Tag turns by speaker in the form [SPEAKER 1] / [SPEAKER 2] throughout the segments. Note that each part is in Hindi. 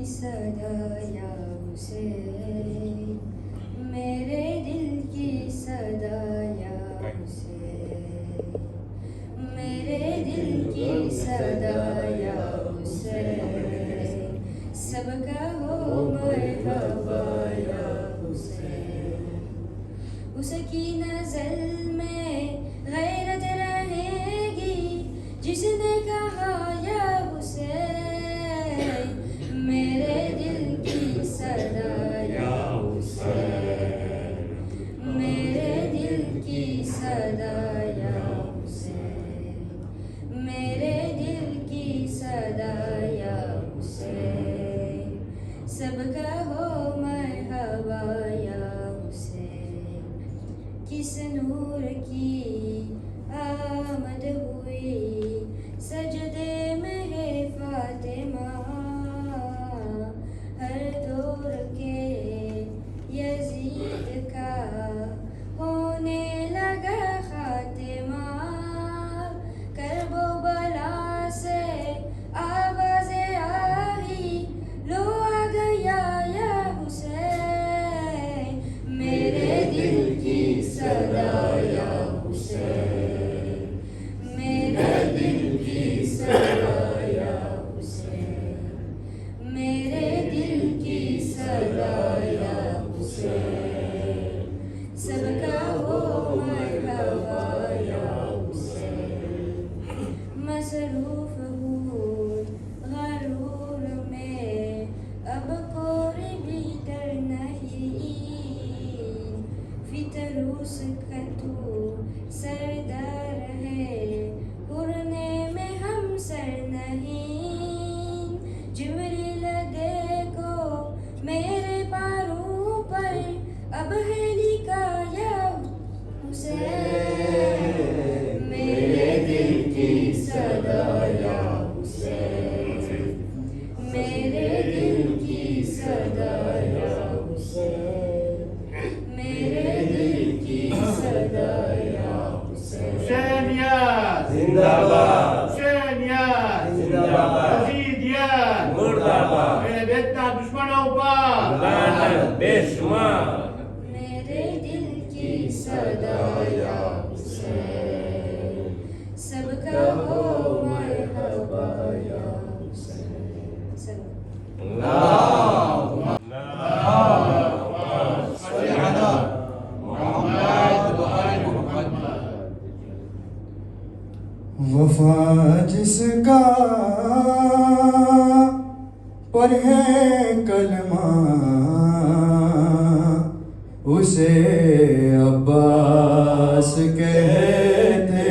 [SPEAKER 1] सदा या हुसैन, मेरे दिल की सदा या हुसैन, मेरे दिल की सदा या हुसैन, सबका हो मरहबा या हुसैन। उसकी नज़र में गैरत रहेगी जिसने कहा या हुसैन, मेरे दिल की सदा या हुसैन, मेरे दिल की सदा या हुसैन, मेरे दिल की सदा या हुसैन, सबका हो मरहबा या हुसैन। किस नूर की आमद हुई सजदे में है फातिमा, हर दौर के यजीद का होने लगा खातिमा, करबो बला से आवाज़े आई, लो आ गया या हुसैन, मेरे दिल की सदा या हुसैन, मेरे दिल की सदा या हुसैन, मेरे दिल की सदा या हुसैन, सबका हो मरहबा या हुसैन। मसरूफ हूँ गरूर में अब कोई भीतर नहीं, फितरूस का तू सरदार है, उड़ने में हम सर नहीं। जिब्रील देखो मेरे पैरों पर अब है लिखा या हुसैन, मेरे दिल की सदा या हुसैन, मेरे दिल की सदा या हुसैन, मेरे दिल की सदा या हुसैन।
[SPEAKER 2] हुसैनियत
[SPEAKER 3] जिंदाबाद,
[SPEAKER 2] हुसैनियत
[SPEAKER 3] जिंदाबाद,
[SPEAKER 2] यजीदियत
[SPEAKER 3] मुर्दाबाद,
[SPEAKER 2] मेरे बेटा दुश्मनों पर
[SPEAKER 3] लानत बेशुमार।
[SPEAKER 1] मेरे दिल की सदा या हुसैन, सबका हो मरहबा या हुसैन। सब
[SPEAKER 4] वफा जिसका पर है कलमा, उसे अब्बास कहते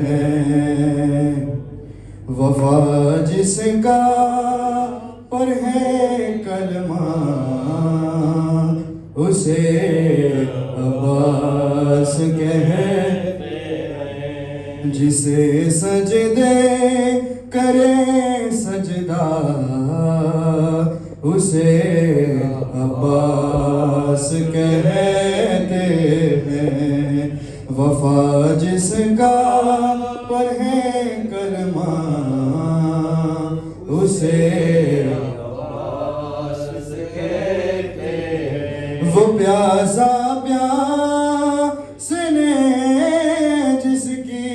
[SPEAKER 4] हैं। वफा जिसका पर है कलमा, उसे अब्बास कहते हैं। जिसे सजदे करे सजदा, उसे अब्बास कहते हैं। वफा जिसका पर है कलमा, उसे अब्बास कहते हैं। वो प्यासा प्यास ने जिसकी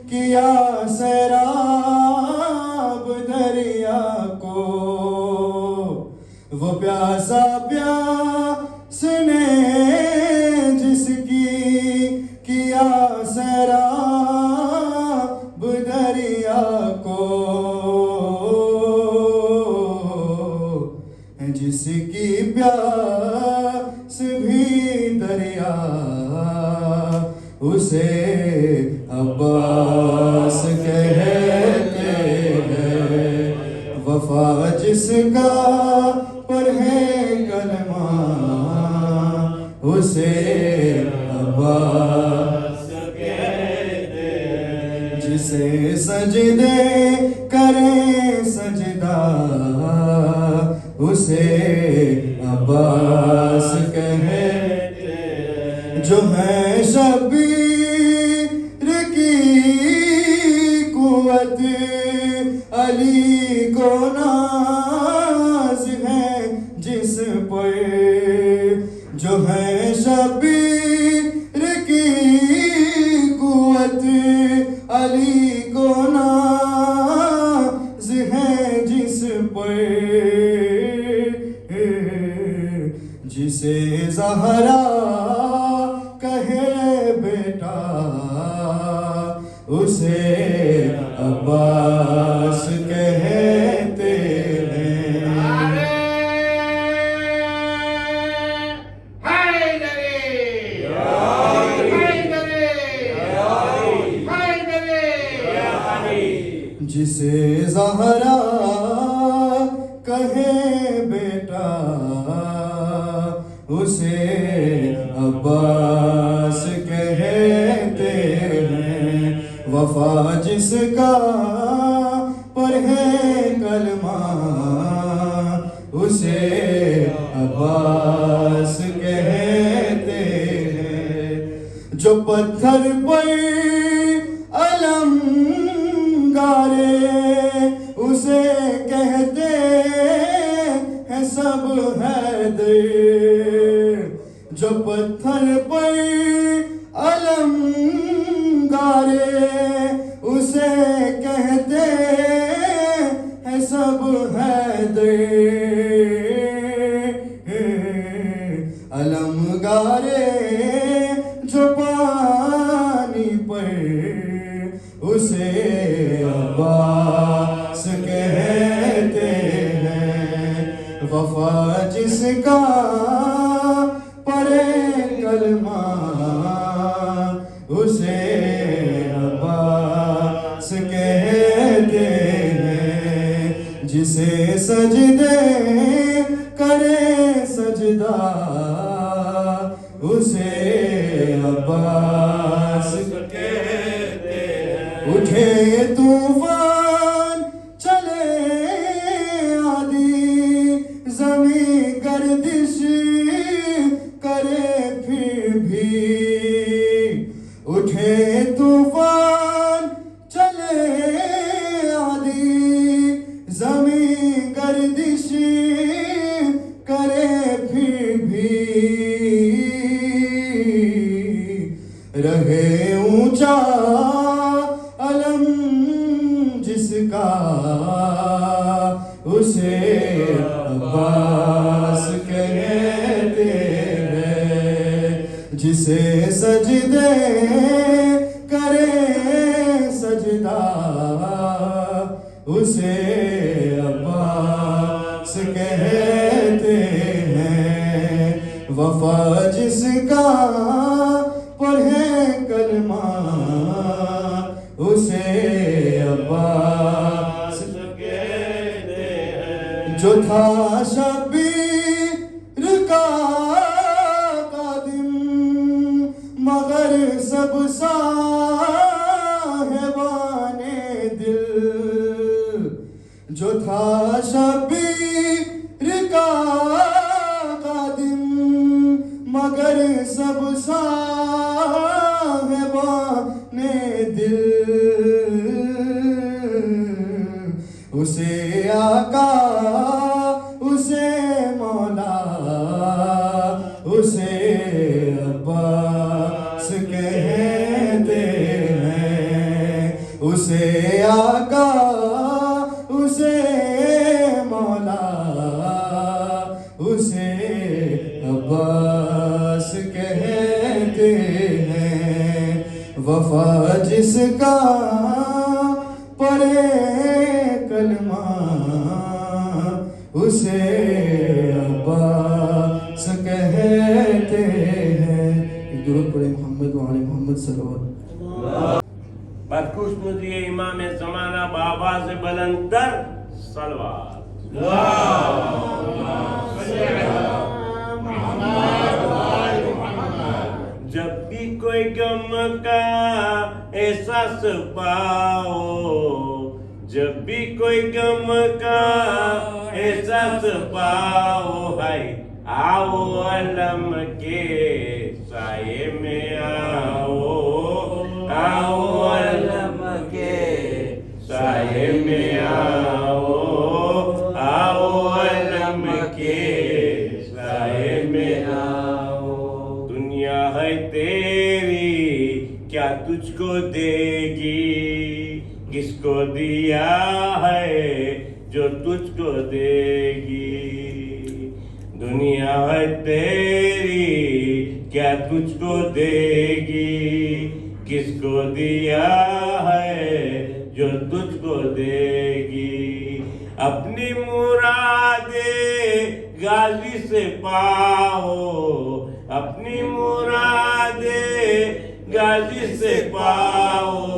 [SPEAKER 4] किया सैराब दरिया को, वो प्यासा प्यास ने जिसकी किया सैराब दरिया को, जिसकी प्यास भी दरिया, उसे अब्बास कहते हैं। वफा जिसका पर है कलमा, उसे अब्बास कहते हैं। जिसे सजदे करे सजदा, उसे अब्बास कहते हैं। जो है शबीर की कुव्वत अली को नाज को नाज है जिस पर, जिसे ज़हरा कहे बेटा उसे अब्बास कहते हैं। जिसे ज़हरा कहे बेटा उसे अब्बास कहते हैं। वफा जिसका पर है कलमा उसे अब्बास कहते हैं। जो पत्थर पर अलम गारे उसे कहते हैं सब हैदर। जो पत्थर पर अलम गारे उसे कहते हैं सब हैदर। अलम गारे जो पानी पर उसे अब्बास कहते हैं। वफा जिसका परे कलमा उसे अब्बास कहते हैं। जिसे सजदे करे सजदा उसे अब्बास कहते हैं। उठे तूफान चले आदि ज़मीं गर्दिश करे फिर भी। उठे तूफान चले आदि ज़मीं गर्दिश करे फिर भी। रहे ऊंचा अलम जिसका उसे अब्बास कहते हैं। जिसे सजदे करे सजदा उसे अब्बास कहते हैं। वफा जिसका पढ़े कलमा उसे अब्बास कहते हैं। जो था शबीर का कादिम मगर सब साहिबाने दिल। जो था शबीर का कादिम मगर सब साहिबाने दिल। उसे आका उसे मौला उसे अब्बास कहते हैं। उसे आका उसे मौला उसे अब्बास कहते हैं। वफा जिसका परे कलमा उसे अब्बास कहते हैं। दुरूद पढ़े मोहम्मद व आले मोहम्मद सल्लल्लाहु।
[SPEAKER 3] बदखुश मुझे इमाम ज़माना बाबा से बुलंदतर सलवात। जब भी कोई गम का एहसास पाओ, जब भी कोई गम का एहसास पाओ, है आओ अलम के साये में आओ, आओ अलम के साये में आओ, आओ अलम के साये में आओ। दुनिया है तेरी क्या तुझको देगी, किसको दिया है जो तुझको देगी। दुनिया है तेरी क्या तुझको देगी, किसको दिया है जो तुझको देगी। अपनी मुरादे गाजी से पाओ, अपनी मुरादे गाजी से पाओ।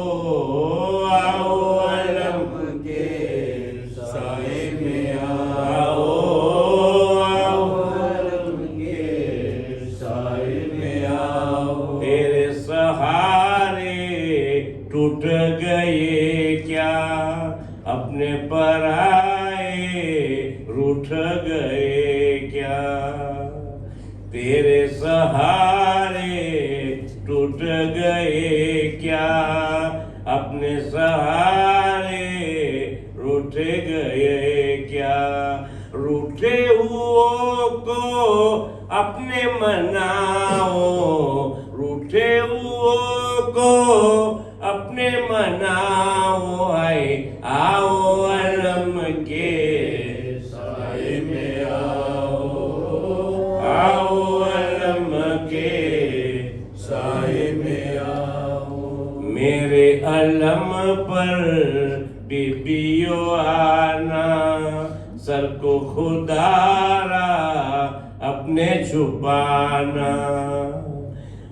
[SPEAKER 3] आओ अलम के साए में आओ, आओ अलम के साए में आओ। तेरे सहारे टूट गए क्या, अपने पराए रूठ गए क्या। तेरे सहारे टूट गए क्या, अपने सहारे रूठ गए क्या। रूठे हुओं को अपने मनाओ, रूठे हुओं को अपने मनाओ। है आओ अलम के साए में आओ, आओ अलम के साए में आओ। मेरे अलम पर बीबियो आना, सर को खुदारा अपने छुपाना।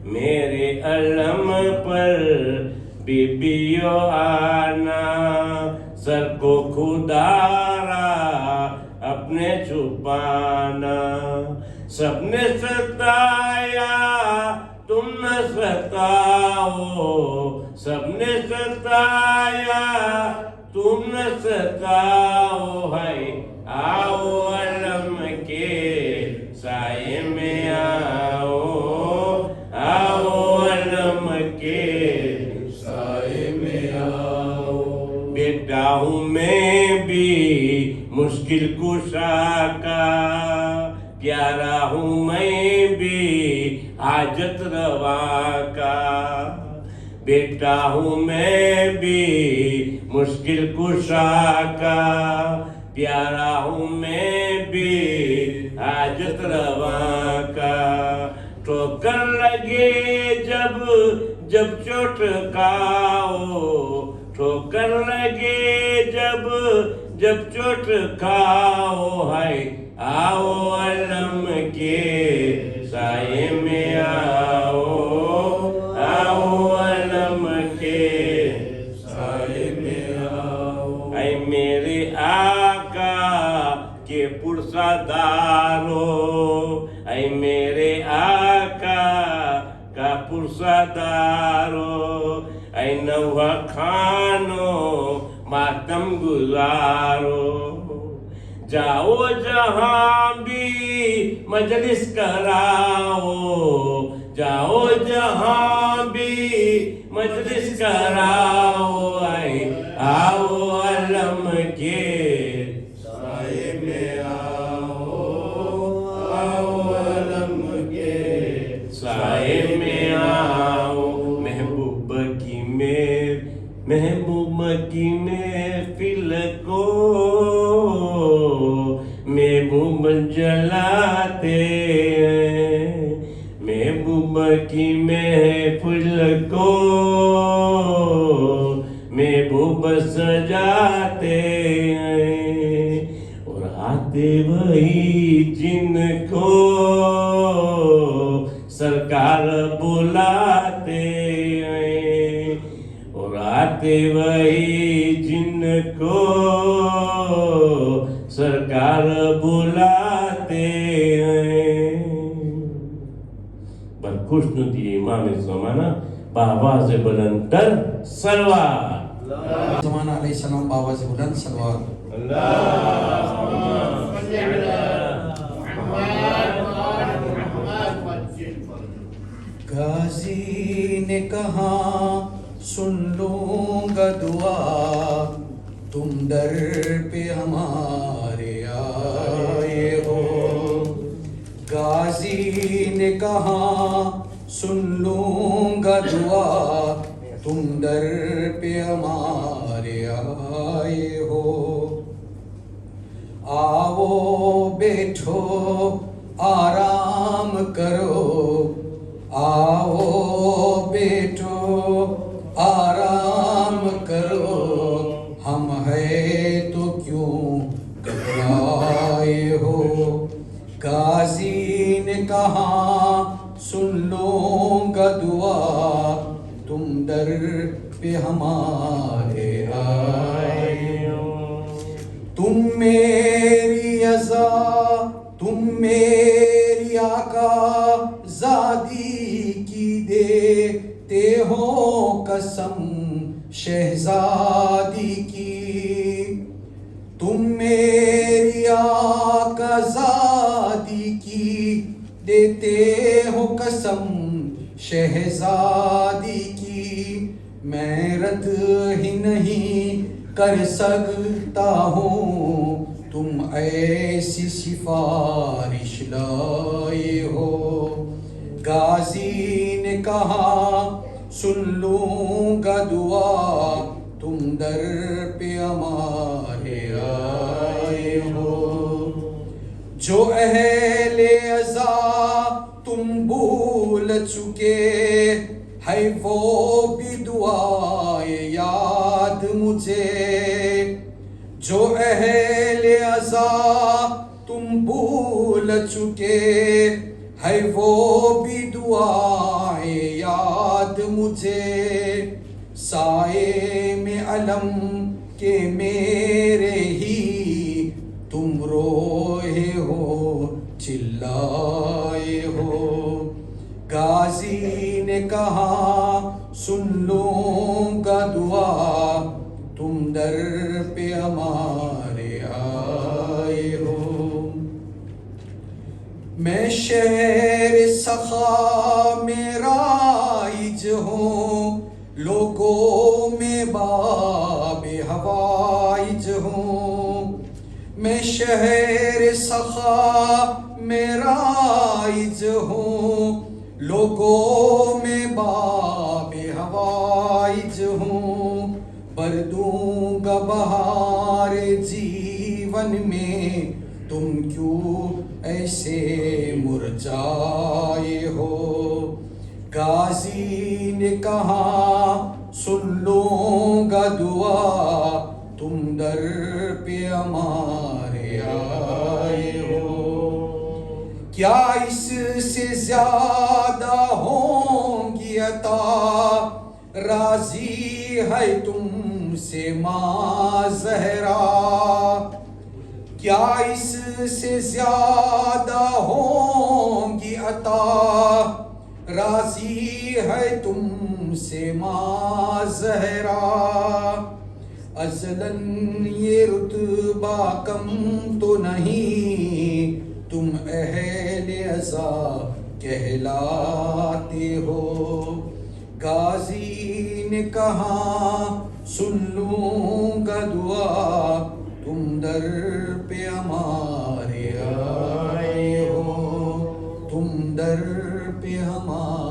[SPEAKER 3] मेरे अलम पर बीबियो आना, सर को खुदारा अपने छुपाना। सबने सताया तुम न सताओ, सबने सताया तुम न सताओ। है आओ अलम के साए में आओ, आओ अलम के साए में आओ। बेटा हूँ मैं भी मुश्किल कुशा का, प्यारा हूँ मैं भी हाजत रवा का। बेटा हूँ मैं भी मुश्किल कुशा का, प्यारा हूँ मैं भी हाजत रवा का। ठोकर लगे जब जब चोट खाओ, ठोकर लगे जब जब चोट खाओ। है आओ अलम के साए में आओ, आओ अलम के साए में आओ। ऐ मेरे आका के पुरसादारो, ऐ मेरे आका का पुरसादारो। ऐ नौहा खानो मातम गुजारो, जाओ जहां भी मजलिस कराओ, जाओ जहां भी मजलिस कराओ। आए आओ अलम के साए में आओ, आओ अलम के साए में आओ। महबूब की महफिल को महबूब जलाते हैं, महबूब की महफिल को महबूब सजाते हैं। और आते वही जिनको सरकार बुलाते हैं, और आते वही जिनको सरकार बुलाते हैं। पर खुशनुदी इमाम ज़माना बावाज़ बुलंदर सलवार।
[SPEAKER 4] ज़माना अलैहिस्सलाम बावाज़ बुलंद सलवार। गाजी ने कहा सुन लूंगा दुआ, तुम दर पे हमारे आए हो। गाजी ने कहा सुन लूंगा दुआ, तुम दर पे हमारे बैठो आराम करो, आओ बेटो आराम करो, हम है तो क्यों घबराए हो। गाजी ने कहा सुन लूंगा दुआ, तुम दर पे हमारे आए हो। तुम मेरी अज़ा तुम मेरी आका ज़ादी की देते हो कसम शहज़ादी की। तुम मेरी आका ज़ादी की देते हो कसम शहज़ादी की। मैं रद्द ही नहीं कर सकता हूँ, तुम ऐसी सिफारिश लाए हो। गाजी ने कहा सुन लूंगा दुआ, तुम दर पे हमारे आए हो। जो अहले अज़ा तुम भूल चुके है, वो भी दुआए याद मुझे। जो अहले अज़ा तुम भूल चुके है, वो भी दुआए याद मुझे। साए में अलम के मेरे ही तुम रोए हो चिल्लाए हो। गाजी ने कहा सुन लूंगा दुआ, तुम दर पे हमारे आए हो। मैं शहर सखा में राइज हूँ, लोगों में बाबे हवाइज हूँ। मैं शहर सखा में राइज हूँ, लोगों में बाबे हवाइज हूँ। भर दूंगा बहार जीवन में, तुम क्यों ऐसे मुरझाए हो। गाजी ने कहा सुन लूंगा दुआ, तुम दर पे हमारे आए हो। क्या इससे ज्यादा होंगी अता, राजी है तुमसे माँ ज़हरा। क्या इससे ज्यादा होंगी अता, राजी है तुमसे माँ ज़हरा। अज़लन ये रुतबा कम तो नहीं, तुम अहले अज़ा कहलाते हो। गाजी ने कहा सुन लूंगा दुआ, तुम दर पे हमारे आए हो। तुम दर पे हमारे